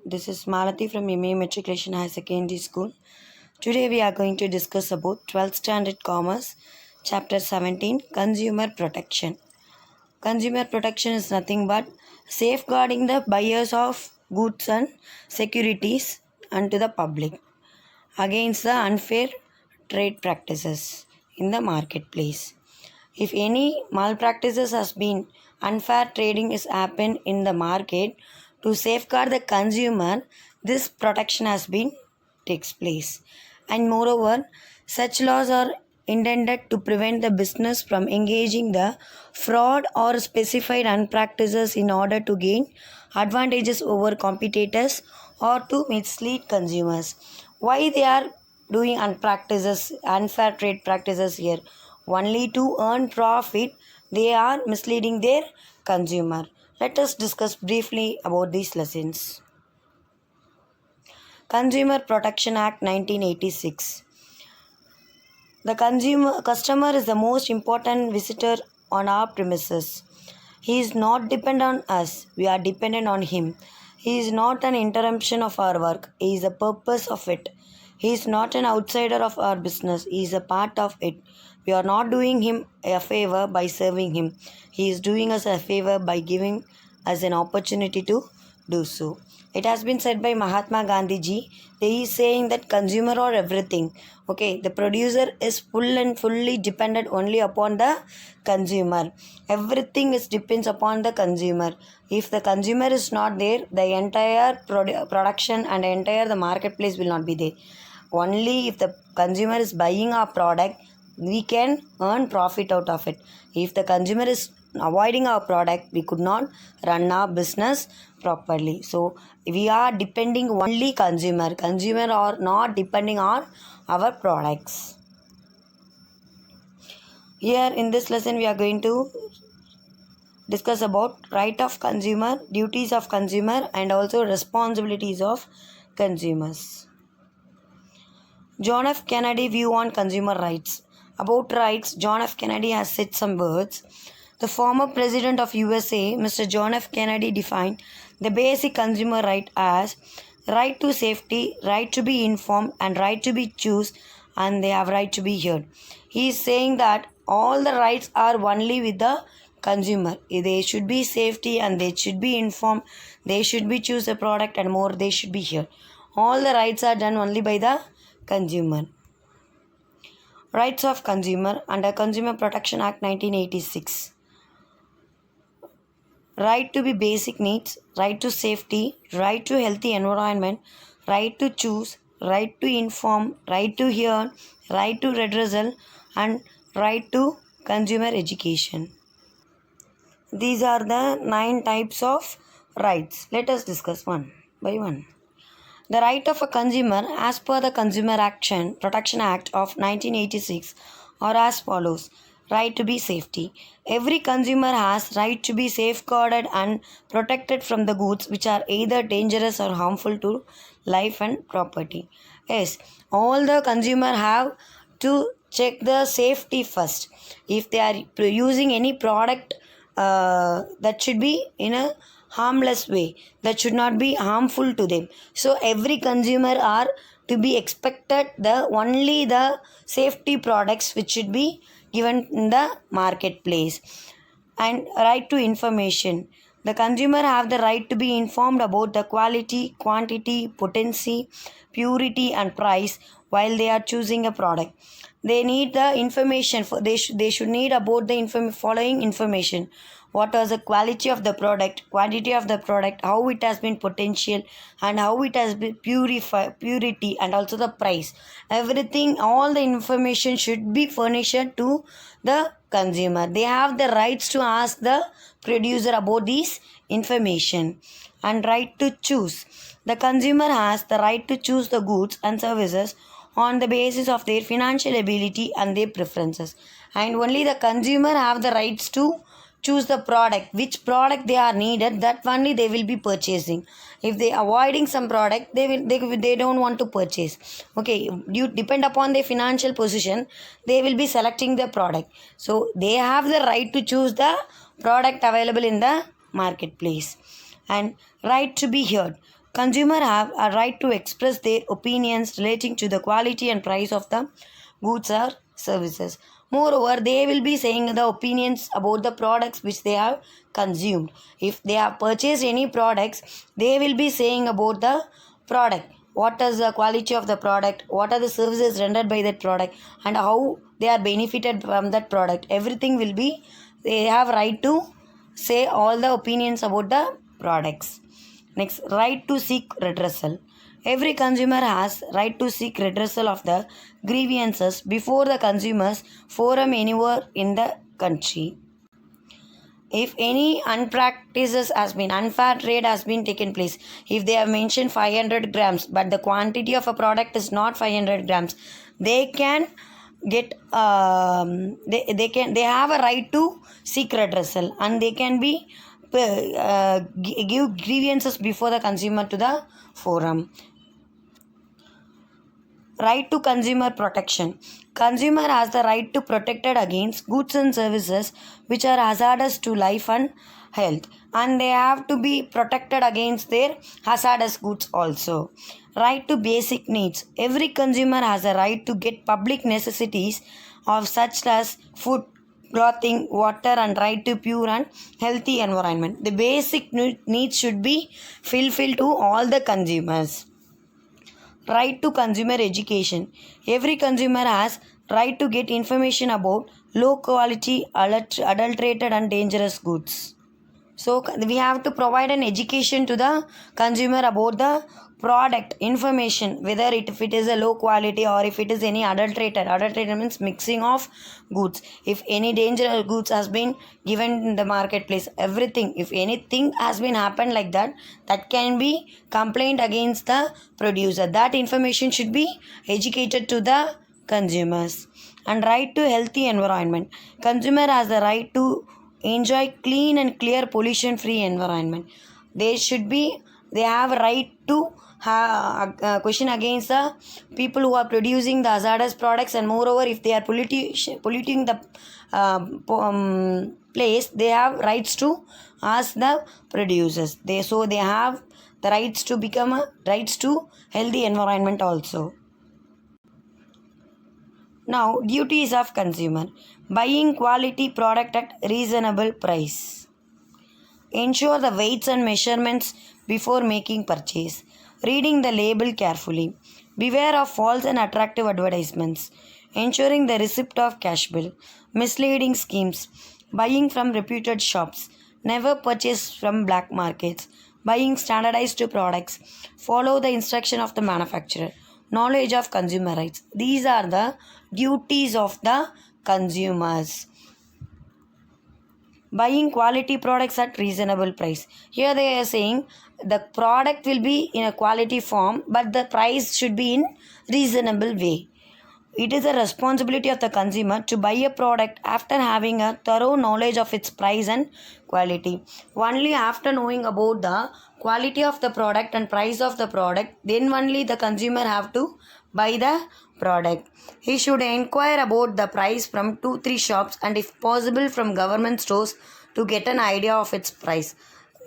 This is Malati from MA Matriculation High Secondary School. Today we are going to discuss about 12th Standard Commerce, Chapter 17, Consumer Protection. Consumer protection is nothing but safeguarding the buyers of goods and securities and to the public against the unfair trade practices in the marketplace. If any malpractices has been, unfair trading is happened in the market, to safeguard the consumer, this protection has been takes place. And moreover, such laws are intended to prevent the business from engaging the fraud or specified unpractices in order to gain advantages over competitors or to mislead consumers. Why they are doing unfair trade practices here? Only to earn profit, they are misleading their consumer. Let us discuss briefly about these lessons. Consumer Protection Act 1986. The customer is the most important visitor on our premises. He is not dependent on us, we are dependent on him. He is not an interruption of our work, he is the purpose of it. He is not an outsider of our business, he is a part of it. We are not doing him a favor by serving him. He is doing us a favor by giving us an opportunity to do so. It has been said by Mahatma Gandhi ji. He is saying that consumer or everything. Okay, the producer is full and fully dependent only upon the consumer. Everything depends upon the consumer. If the consumer is not there, the entire production and the marketplace will not be there. Only if the consumer is buying our product, we can earn profit out of it. If the consumer is avoiding our product, we could not run our business properly. So we are depending only consumer are not depending on our products. Here in this lesson we are going to discuss about right of consumer, duties of consumer, and also responsibilities of consumers. John F. Kennedy view on consumer rights. About rights, John F. Kennedy has said some words. The former president of USA, Mr. John F. Kennedy, defined the basic consumer right as right to safety, right to be informed, and right to be choose, and they have right to be heard. He is saying that all the rights are only with the consumer. They should be safety and they should be informed, they should be choose a product, and more they should be heard. All the rights are done only by the consumer. Rights of consumer under Consumer Protection Act 1986. Right to be basic needs, right to safety, right to healthy environment, right to choose, right to inform, right to hear, right to redressal, and right to consumer education. These are the 9 types of rights. Let us discuss one by one. The right of a consumer as per the Consumer Protection Act of 1986 are as follows. Right to be safety. Every consumer has right to be safeguarded and protected from the goods which are either dangerous or harmful to life and property. Yes, all the consumer have to check the safety first. If they are using any product that should be in a harmless way, that should not be harmful to them. So every consumer are to be expected only the safety products which should be given in the marketplace. And right to information. The consumer have the right to be informed about the quality, quantity, potency, purity, and price while they are choosing a product. They need the information. They should need about the following information. What was the quality of the product, quantity of the product, how it has been potential, and how it has been purity, and also the price. Everything, all the information should be furnished to the consumer. They have the rights to ask the producer about this information. And right to choose. The consumer has the right to choose the goods and services on the basis of their financial ability and their preferences. And only the consumer have the rights to choose the product, which product they are needed, that only they will be purchasing. If they avoiding some product, they don't want to purchase. Okay, you depend upon their financial position, they will be selecting the product. So they have the right to choose the product available in the marketplace. And right to be heard. Consumers have a right to express their opinions relating to the quality and price of the goods or services. Moreover, they will be saying the opinions about the products which they have consumed. If they have purchased any products, they will be saying about the product. What is the quality of the product? What are the services rendered by that product? And how they are benefited from that product. Everything will be, they have right to say all the opinions about the products. Next, right to seek redressal. Every consumer has right to seek redressal of the grievances before the consumers forum anywhere in the country. If any unfair trade has been taken place, if they have mentioned 500 grams but the quantity of a product is not 500 grams, they can get they have a right to seek redressal, and they can be give grievances before the consumer to the forum. Right to consumer protection. Consumer has the right to protected against goods and services which are hazardous to life and health, and they have to be protected against their hazardous goods also. Right to basic needs. Every consumer has a right to get public necessities of such as food, clothing, water, and right to pure and healthy environment. The basic needs should be fulfilled to all the consumers. Right to consumer education. Every consumer has right to get information about low quality, adulterated and dangerous goods. So we have to provide an education to the consumer about the product information, whether if it is a low quality or if it is any adulterated means mixing of goods, if any dangerous goods has been given in the marketplace, everything, if anything has been happened like that, that can be complained against the producer. That information should be educated to the consumers. And right to healthy environment. Consumer has the right to enjoy clean and clear pollution free environment. They have a right to have a question against the people who are producing the hazardous products, and moreover if they are polluting the place, they have rights to ask the producers. They have the rights to rights to healthy environment also. Now, duties of consumer. Buying quality product at reasonable price. Ensure the weights and measurements before making purchase. Reading the label carefully. Beware of false and attractive advertisements. Ensuring the receipt of cash bill. Misleading schemes. Buying from reputed shops. Never purchase from black markets. Buying standardized products. Follow the instruction of the manufacturer. Knowledge of consumer rights. These are the duties of the consumers. Buying quality products at reasonable price. Here they are saying the product will be in a quality form, but the price should be in reasonable way. It is a responsibility of the consumer to buy a product after having a thorough knowledge of its price and quality. Only after knowing about the quality of the product and price of the product, then only the consumer have to buy the product. He should inquire about the price from 2-3 shops, and if possible from government stores, to get an idea of its price.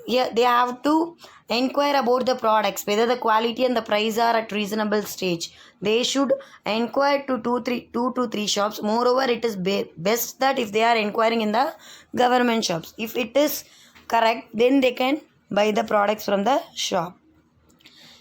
Here they have to inquire about the products, whether the quality and the price are at reasonable stage. They should inquire to 2-3 shops. Moreover, it is best that if they are inquiring in the government shops, if it is correct, then they can buy the products from the shop.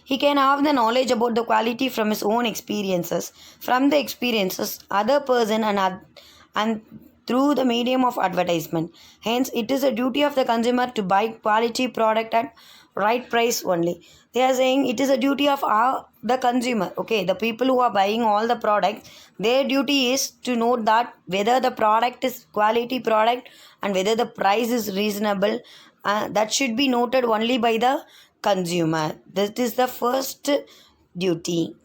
He can have the knowledge about the quality from his own experiences, from the experiences other person, and through the medium of advertisement. Hence, it is a duty of the consumer to buy quality product at right price only. They are saying it is a duty of the consumer. Okay, the people who are buying all the products, their duty is to note that whether the product is quality product and whether the price is reasonable. That should be noted only by the consumer. That is the first duty.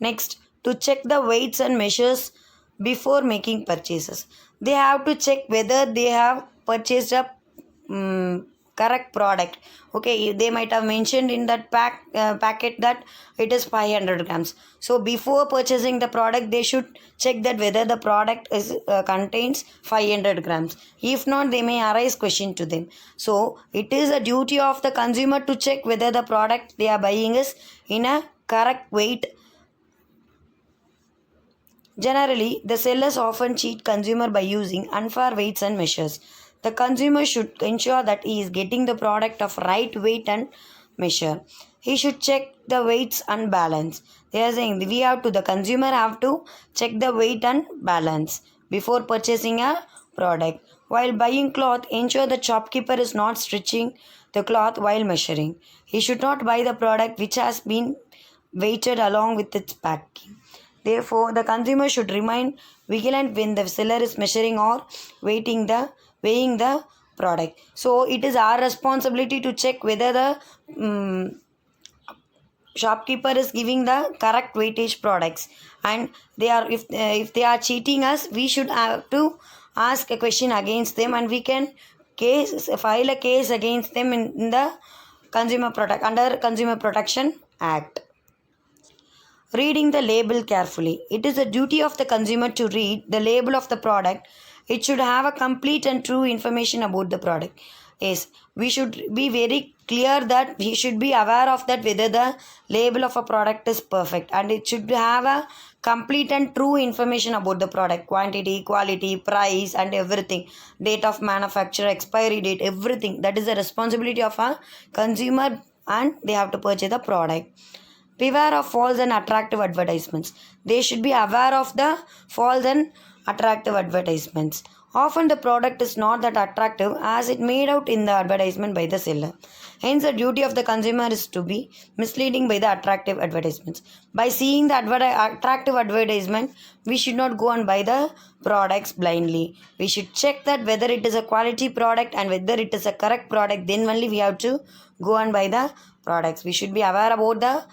Next, to check the weights and measures before making purchases. They have to check whether they have purchased a correct product. Okay, they might have mentioned in that packet that it is 500 grams. So before purchasing the product, they should check that whether the product is contains 500 grams. If not, they may arise question to them. So it is a duty of the consumer to check whether the product they are buying is in a correct weight. Generally, the sellers often cheat consumer by using unfair weights and measures. The consumer should ensure that he is getting the product of right weight and measure. He should check the weights and balance. They are saying the consumer have to check the weight and balance before purchasing a product. While buying cloth, ensure the shopkeeper is not stretching the cloth while measuring. He should not buy the product which has been weighted along with its packing. Therefore, the consumer should remain vigilant when the seller is measuring or weighing the product. So, it is our responsibility to check whether the shopkeeper is giving the correct weightage products, and they are if they are cheating us, we should have to ask a question against them, and we can file a case against them in the under Consumer Protection Act. Reading the label carefully. It is the duty of the consumer to read the label of the product. It should have a complete and true information about the product. Yes, we should be very clear that we should be aware of that whether the label of a product is perfect, and it should have a complete and true information about the product, quantity, quality, price and everything, date of manufacture, expiry date, everything. That is the responsibility of a consumer, and they have to purchase the product. Beware of false and attractive advertisements. They should be aware of the false and attractive advertisements. Often the product is not that attractive as it made out in the advertisement by the seller. Hence, the duty of the consumer is to be misleading by the attractive advertisements. By seeing the attractive advertisement, we should not go and buy the products blindly. We should check that whether it is a quality product and whether it is a correct product. Then only we have to go and buy the products. We should be aware about the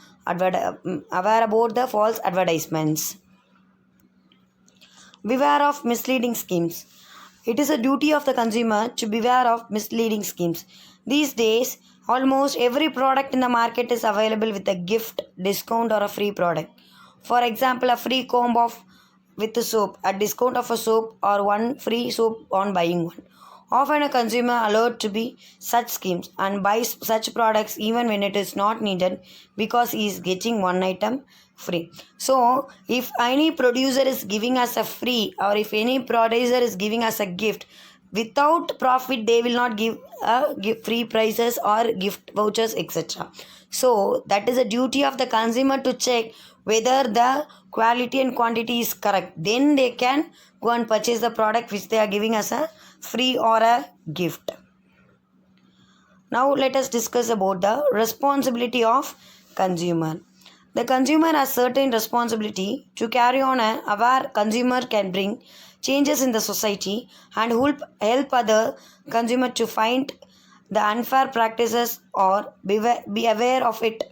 false advertisements. Beware of misleading schemes. It is a duty of the consumer to beware of misleading schemes. These days, almost every product in the market is available with a gift, discount or a free product. For example, a free comb with a soap, a discount of a soap, or one free soap on buying one. Often a consumer allowed to be such schemes and buys such products even when it is not needed because he is getting one item free. So, if any producer is giving us a free, or if any producer is giving us a gift, without profit they will not give free prices or gift vouchers, etc. So, that is a duty of the consumer to check whether the quality and quantity is correct. Then they can go and purchase the product which they are giving us a free or a gift. Now let us discuss about the responsibility of consumer. The consumer has certain responsibility to carry on. Aware consumer can bring changes in the society and help other consumer to find the unfair practices or be aware of it.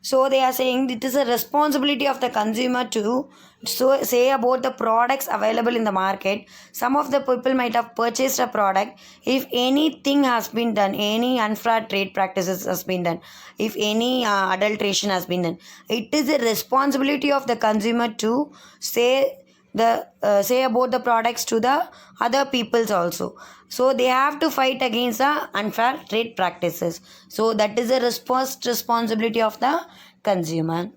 So they are saying it is a responsibility of the consumer to say about the products available in the market. Some of the people might have purchased a product. If anything has been done, any unfair trade practices has been done, if any adulteration has been done, it is a responsibility of the consumer to say about the products to the other peoples also. So they have to fight against the unfair trade practices. So that is the responsibility of the consumer.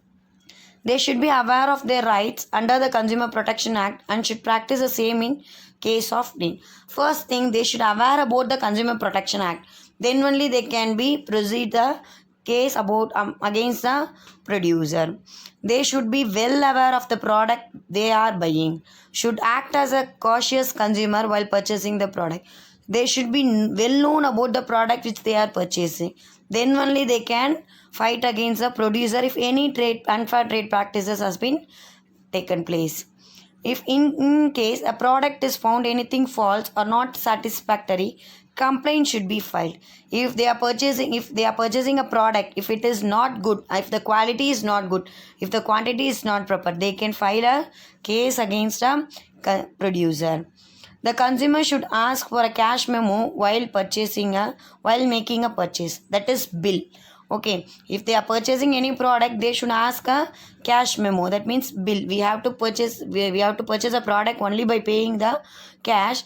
They should be aware of their rights under the Consumer Protection Act and should practice the same in case of need. First thing, they should aware about the Consumer Protection Act. Then only they can proceed the case about against the producer. They should be well aware of the product they are buying. Should act as a cautious consumer while purchasing the product. They should be well known about the product which they are purchasing. Then only they can fight against the producer if any unfair trade practices has been taken place. If in case a product is found anything false or not satisfactory, complaint should be filed. If they are purchasing a product, if it is not good, if the quality is not good, if the quantity is not proper, they can file a case against a producer. The consumer should ask for a cash memo while making a purchase. That is bill. Okay, if they are purchasing any product, they should ask a cash memo. That means bill. We have to purchase a product only by paying the cash,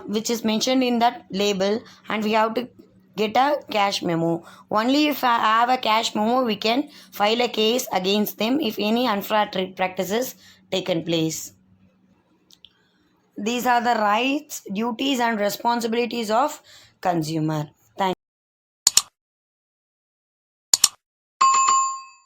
which is mentioned in that label, and we have to get a cash memo. Only if I have a cash memo, we can file a case against them if any unfair trade practices taken place. These are the rights, duties and responsibilities of consumer.